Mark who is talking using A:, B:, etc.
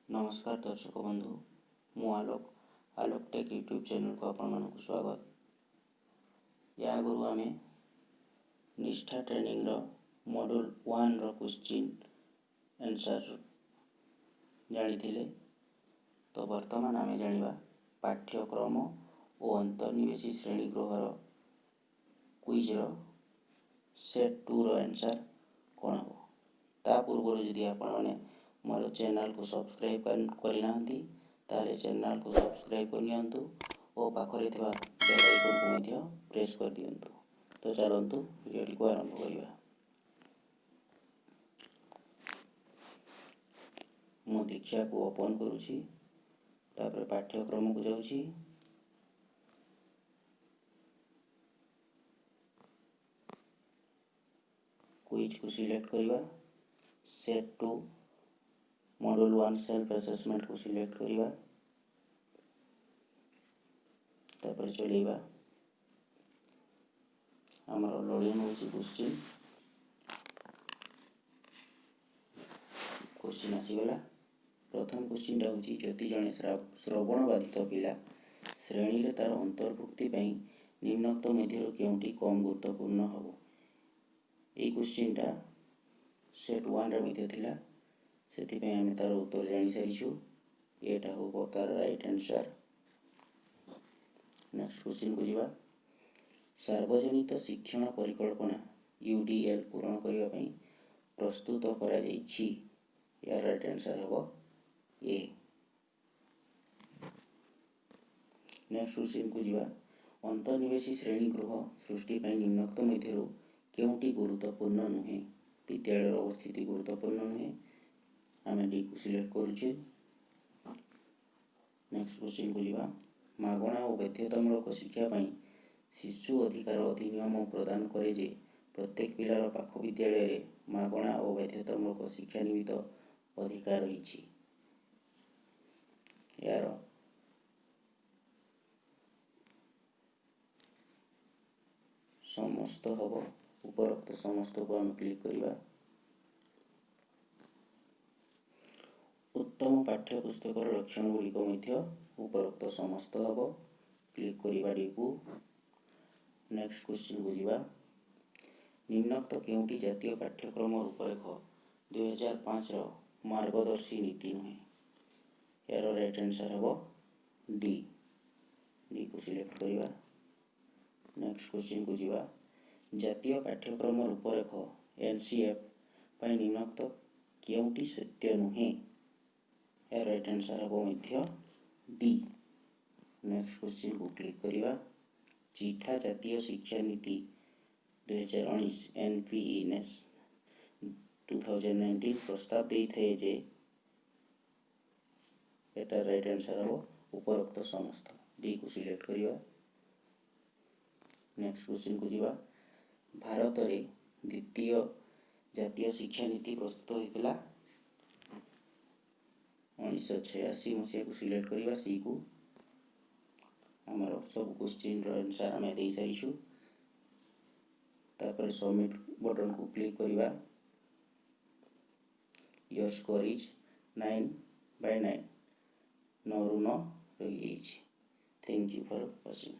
A: नमस्कार दर्शक बंधु मु आलोक टेक यूट्यूब चैनल को आपण स्वागत। या आगु आम निष्ठा ट्रेनिंग मॉड्यूल 1 क्वेश्चन आंसर जानी तो वर्तमान आम जाना पाठ्यक्रम और अंतर्निवेशी श्रेणी गृहर क्विज सेट 2 आंसर कौन हम। ता पूर्व जदि आपण मोर चैनल को सब्सक्राइब करना ताले चैनल को सब्सक्राइब करनियंतु और पाखरे थिबा बेल आइकन को प्रेस कर दियंतु। तो चलंतु वीडियो को आरंभ करिवा। मु दीक्षा को ओपन करूची, तापर पाठ्यक्रम को जाउची। क्विज को सिलेक्ट करिवा, सेट 2 मॉड्यूल 1 सेल्फ असेसमेंट को सिलेक्ट करिवा, तापर चलेगा हमारा लोडिंग होची क्वेश्चन आसीगला। प्रथम क्वेश्चन टा होची जति जने श्रवण बाधित पिला श्रेणी रे तार अंतर्भुक्ति पई निम्नोक्त मध्यरु केउंटी कम गुरुत्वपूर्ण हबो। ए क्वेश्चन टा सेट 1 रे मध्ये थिला, सेति पई हम तार उत्तर जानि सारिछु। एटा हो तार राइट आंसर। नेक्स्ट क्वेश्चन को जीवा। सार्वजनिक शिक्षण परिकल्पना यूडीएल पूरण करने पई प्रस्तुत करा जाइछि। यार राइट आंसर हबो ए। नेक्स्ट क्वेश्चन को जीवा। अंतर्निवेशी श्रेणी गृह सृष्टि पई निम्नोक्त मध्यरु केउंटी गुरुत्वपूर्ण नुहे। विद्यालय अवस्थिति गुरुत्वपूर्ण नुहे, आम डी को सिलेक्ट करूछु। नेक्स्ट क्वेश्चन को जीवा। मागणा और बाध्यतामूलक शिक्षा पई शिशु अधिकार अधिनियम प्रदान करे जे प्रत्येक पिलार पाख विद्यालय रे मागणा और बाध्यतामूलक शिक्षा निमित्त अधिकार रही। यार समस्त हब उपरोक्त समस्त को हम क्लिक करिवा। उत्तम पाठ्यपुस्तक लक्षण गुड़िक मध्य उपरोक्त समस्त हब क्लिक करिवा डी को। नेक्स्ट क्वेश्चन को जीवा। निम्नोक्त केउंटी जातीय पाठ्यक्रम रूपरेख 2005 रो मार्गदर्शी नीति नुहे। यार राइट आंसर हबो डी। डी को सिलेक्ट करिवा। नेक्स्ट क्वेश्चन को जीवा। जातीय पाठ्यक्रम रूपरेख एनसीएफ पई निम्नोक्त केउंटी सत्य नुहे। यार राइट आंसर हबो मध्य डी। नेक्स्ट क्वेश्चन को क्लिक करिवा। चिठा जातीय शिक्षा नीति 2019 एनपीईएनएस 2019 प्रस्ताव दे थे जे एटा राइट आंसर हबो उपरोक्त समस्त। डी को सिलेक्ट करिवा। नेक्स्ट क्वेश्चन को जीवा। भारत रे द्वितीय जातीय शिक्षा नीति प्रस्तुत होइतला 1986 मसीहा को सिलेक्ट करिवा। सी को हमारा सब क्वेश्चन रो आंसर हमें दे सारिछु। तापर सबमिट बटन को क्लिक करिवा। योर स्कोर इज 9/9 9 रु 9 रही। Thank you for watching.